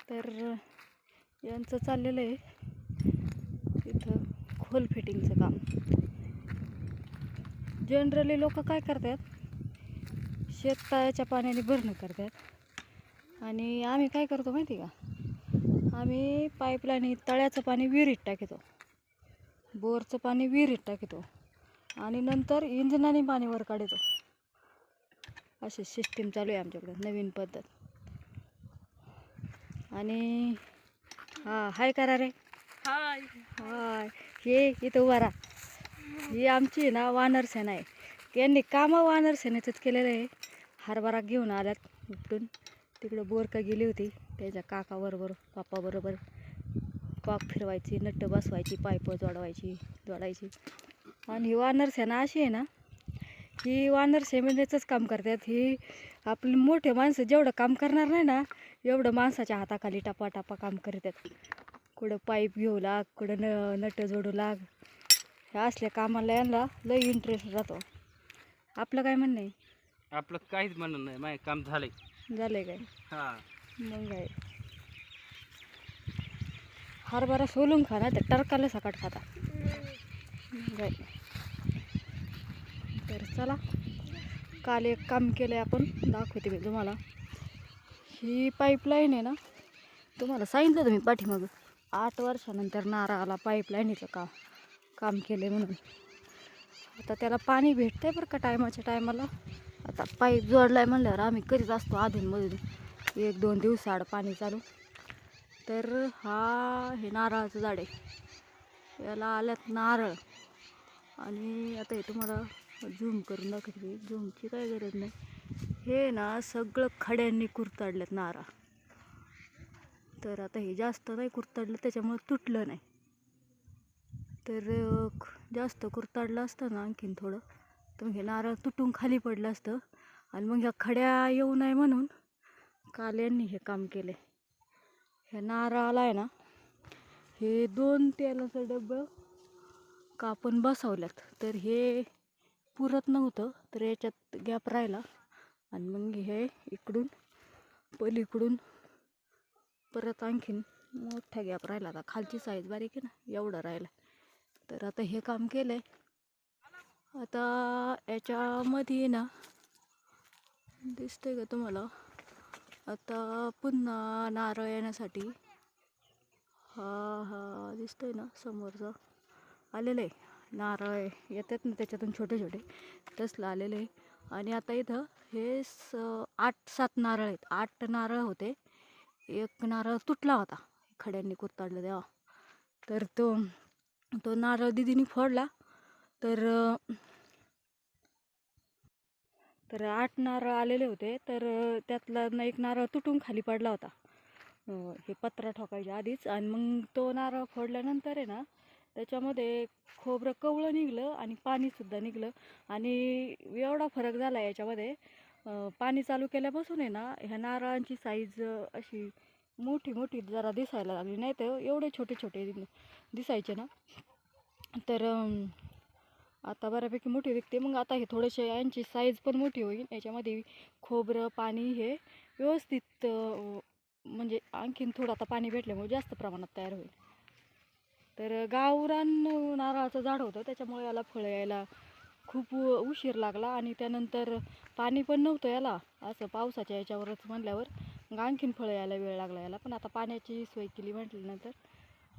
तर यांचं चाललेलं आहे इथं खोल फिटिंगचं काम. जनरली लोक काय करतात, शेततळ्याच्या पाण्याने भरणं करतात आणि आम्ही काय करतो माहिती का, आम्ही पाईपलाईन तळ्याचं पाणी विहिरीत टाकतो, बोरचं पाणी विहिरीत टाकतो आणि नंतर इंजिनाने पाणी वर काढतो. अशी सिस्टीम चालू आहे आमच्याकडे, नवीन पद्धत. आणि हाय करा रे, हाय हाय. हे इथं उभा राहा. ही आमची ना वानर सेना आहे. यांनी कामं वानर सेनेचंच केलेलं आहे. हरभरा घेऊन आल्यात उपटून. तिकडं बोरका गेली होती त्याच्या काकाबरोबर पापाबरोबर. कॉक फिरवायची, नट्ट बसवायची, पाईप जोडायची. आणि ही वानर सेना अशी आहे ना, ही वानर सेनेचंच काम करतात. ही आपली मोठे माणसं जेवढं काम करणार नाही ना, एवढं माणसाच्या हाताखाली टपा काम करतात. कुठं पाईप घेऊ लाग, कुठं नट जोडू लाग. ह्या असल्या कामाला यांना लई इंटरेस्ट राहतो. आपलं काय म्हणणं आहे? आपलं काहीच म्हणणं नाही, माझं काम झालंय काय? हा. मग काय, हरभरा सोलून खा ना, तर टरकाला सकाट खाता. काय तर चला, काल एक काम केलं आहे आपण, दाखवते मी तुम्हाला. ही पाईपलाईन आहे ना, तुम्हाला सांगितलं तुम्ही पाठीमागं 8 वर्षानंतर नारळाला पाईपलाईनीचं काम केलं आहे म्हणून. आता त्याला पाणी भेटतं आहे बरं का टायमाच्या टायमाला. आता पाईप जोडला आहे म्हणल्यावर आम्ही करीत असतो अधूनमधून 1-2 दिवसाआड पाणी चालू. तर हे नारळाचं झाड आहे, याला आल्यात नारळ. आणि आता हे तुम्हाला झूम करून दाखवते. झूमची काय गरज नाही. हे ना सगळं खड्यांनी कुरतडलेत नारळ. तर आता हे जास्त नाही कुरतडलं, त्याच्यामुळे तुटलं नाही. तर जास्त कुरतडलं असतं ना आणखीन थोडं, तर हे नारळ तुटून खाली पडलं असतं. आणि मग ह्या खड्या येऊ नये म्हणून काल यांनी हे काम केले. ह्या नारळाला आहे ना, हे 2 तेलाचं डबं कापून बसवल्यात. तर हे पुरत नव्हतं, तर याच्यात गॅप राहिला. आणि मग हे इकडून पलीकडून परत आणखीन मोठा गॅप राहिला. आता खालची साईज बारीक आहे ना, एवढं राहिला. तर आता हे काम केलं आहे. आता याच्यामध्ये ना, दिसतंय का तुम्हाला, आता पुन्हा नारळ येण्यासाठी हा दिसतंय ना समोरचा आलेलं आहे. नारळ येतात ना त्याच्यातून छोटे छोटे, तसलं आलेलं आहे. आणि आता इथं हे 8-7 नारळ आहेत. 8 नारळ होते, एक नारळ तुटला होता खड्यांनी कुरतडलं तेव्हा. तर तो नारळ दिदीने फोडला. तर 8 नारळ आलेले होते. तर त्यातला एक नारळ तुटून खाली पडला होता हे पत्रा ठोकायच्या आधीच. आणि मग तो नारळ फोडल्यानंतर आहे ना, त्याच्यामध्ये खोबरं कवळं निघलं आणि पाणीसुद्धा निघलं. आणि एवढा फरक झाला याच्यामध्ये, पाणी चालू केल्यापासून आहे ना, ह्या नारळांची साईज अशी मोठी जरा दिसायला लागली. नाही तर एवढे छोटे दिसायचे ना. तर आता बऱ्यापैकी मोठी दिसते. मग आता हे थोडेसे यांची साईज पण मोठी होईल. याच्यामध्ये खोबरं पाणी हे व्यवस्थित म्हणजे आणखीन थोडं आता पाणी भेटल्यामुळे जास्त प्रमाणात तयार होईल. तर गावरान नारळाचं झाड होतं, त्याच्यामुळे याला फळं यायला खूप उशीर लागला. आणि त्यानंतर पाणी पण नव्हतं याला, असं पावसाच्या याच्यावरच म्हणल्यावर मग आणखीन फळं यायला वेळ लागला याला. पण आता पाण्याची सोय केली म्हटल्यानंतर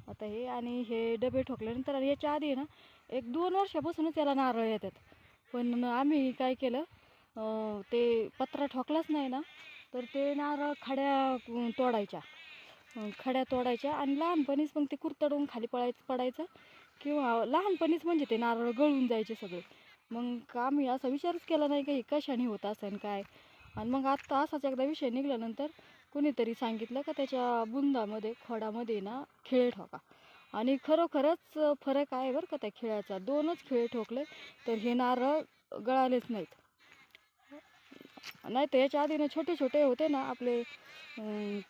आता हे, आणि हे डबे ठोकल्यानंतर, आणि याच्या आधी ना 1-2 वर्षापासूनच याला नारळ येतात. पण आम्ही काय केलं, ते पत्रा ठोकलाच नाही ना, तर ते नारळ खड्या तोडायच्या आणि लहानपणीच मग ते कुरतडून खाली पडायचं, किंवा लहानपणीच म्हणजे ते नारळ गळून जायचे सगळे. मग आम्ही असा विचारच केला नाही की हे कशाने होत असेल काय. आणि मग आत्ता असाच एकदा विषय निघाल्यानंतर कुणीतरी सांगितलं का त्याच्या बुंदामध्ये खोडामध्ये ना खिळे ठोका. आणि खरोखरच फरक आहे बरं का त्या खिळ्याचा. 2च खिळे ठोकले तर हे नारळ गळालेच नाहीत. नाही तर याच्या आधी ना छोटे छोटे होते ना आपले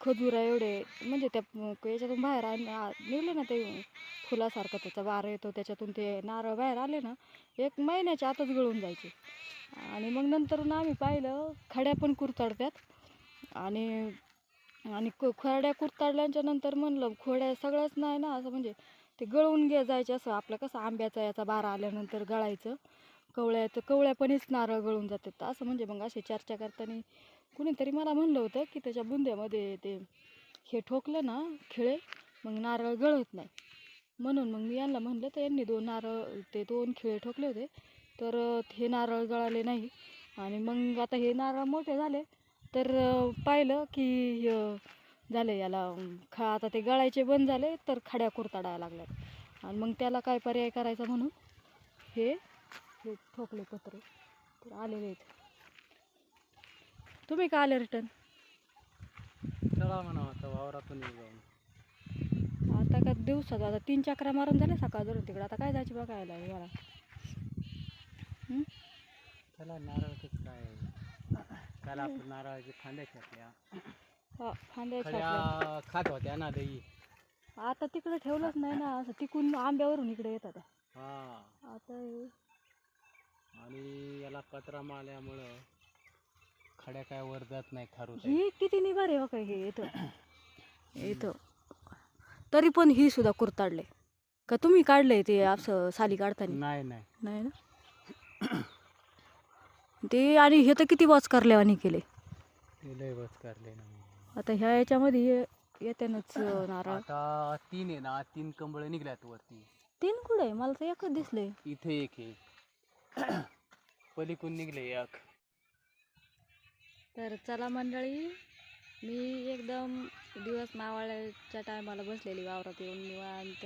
खजुरा एवढे, म्हणजे त्या याच्यातून बाहेर निघले ना ते फुलासारखं त्याचा वार येतो, त्याच्यातून ते नारळ बाहेर आले ना 1 महिन्याच्या आतच गळून जायचे. आणि मग नंतर आम्ही पाहिलं खड्या पण कुरतडतात. आणि आणि खोड्या कुरताडल्याच्या नंतर म्हणलं खोड्या सगळ्याच नाही ना, असं म्हणजे ते गळून जायचे. असं आपलं कसं आंब्याचा याचा बारा आल्यानंतर गळायचं, कवळ्यापणीच नारळ गळून जातात. तर असं म्हणजे मग अशी चर्चा करताना कुणीतरी मला म्हणलं होतं की त्याच्या बुंद्यामध्ये ते हे ठोकलं ना खिळे, मग नारळ गळत नाही. म्हणून मग मी यांना म्हणलं, तर यांनी 2 खिळे ठोकले होते, तर हे नारळ गळाले नाही. आणि मग आता हे नारळ मोठे झाले तर पाहिलं की झालं याला आता ते गळायचे बंद झाले, तर खड्या कुरतडायला लागल्या. आणि मग त्याला काय पर्याय करायचा म्हणून हे ठोकले पत्रे, तर आलेले आहेत. तुम्ही का आले रिटर्न? चला म्हणा आता वावरातून येऊ जाऊन. आता का दिवसात आता 3 चक्रा मारून झाले सकाळ धरून तिकडे, आता काय जायची बघायला मला. चला नारळच काय काल आपण नारळाची फांद्या छाटल्या, हा, फांद्या छाटल्या. खड्या खात होत्या ना दही. आता तिकडे ठेवलंच नाही ना, असं तिकून आंब्यावरून इकडे येतात. हा, आता आणि याला पत्रा मारल्यामुळं खड्या काय वर जात नाही खारू. ही किती निभार आहे हो काय हे येतं तरी पण ही सुद्धा कुरताडले का? तुम्ही काढलंय ते असं साली काढताना? नाही नाही नाही ना ते. आणि हे तर किती वाच करल्यावानी केले. लय बस करले ना. आता ह्या याच्यामध्ये येत्यानच नारळ. आता 3 आहे ना, 3 कंबळ निघल्यात वरती. 3 कुठे आहे? मला तर एकच दिसले. इथे एक आहे, पलीकडून निघले एक. तर चला मंडळी, मी एकदम दिवस मावळायच्या टायमाला बसलेली वावरात येऊन निवांत.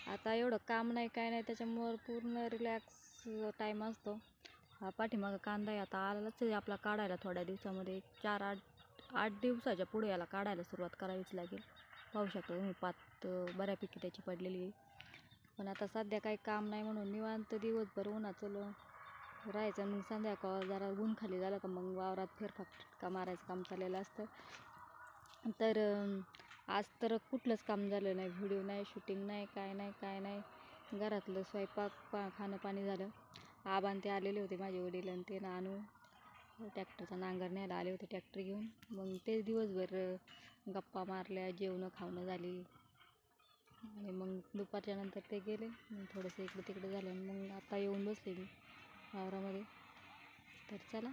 आता एवढं काम नाही काय नाही, त्याच्यामुळं पूर्ण रिलॅक्स टाईम असतो. हा पाठीमागं कांदा आहे, आता आलाच आहे आपला काढायला थोड्या दिवसामध्ये. 4-8 दिवसाच्या पुढे याला काढायला सुरुवात करावीच लागेल. पाहू शकता तुम्ही, पात बऱ्यापैकी त्याची पडलेली आहे. पण आता सध्या काही काम नाही म्हणून निवांत दिवसभर उन्हाचं राहायचं. मग संध्याकाळ जरा ऊन खाली झालं का मग वावरात फेरफटका मारायचं काम चाललेलं असतं. तर आज तर कुठलंच काम झालं नाही, व्हिडिओ नाही, शूटिंग नाही, काय नाही. घरातलं स्वयंपाक खाणं पाणी झालं. आबान ते आलेले होते माझे वडील, आणि ते नानू ट्रॅक्टरचा नांगर न्यायला आले होते ट्रॅक्टर घेऊन. मग तेच दिवसभर गप्पा मारल्या, जेवणं खावणं झाली. आणि मग दुपारच्या नंतर ते गेले. मग थोडंसं इकडे तिकडे झालं, आणि मग आता येऊन बसले मी वावरामध्ये. तर चला.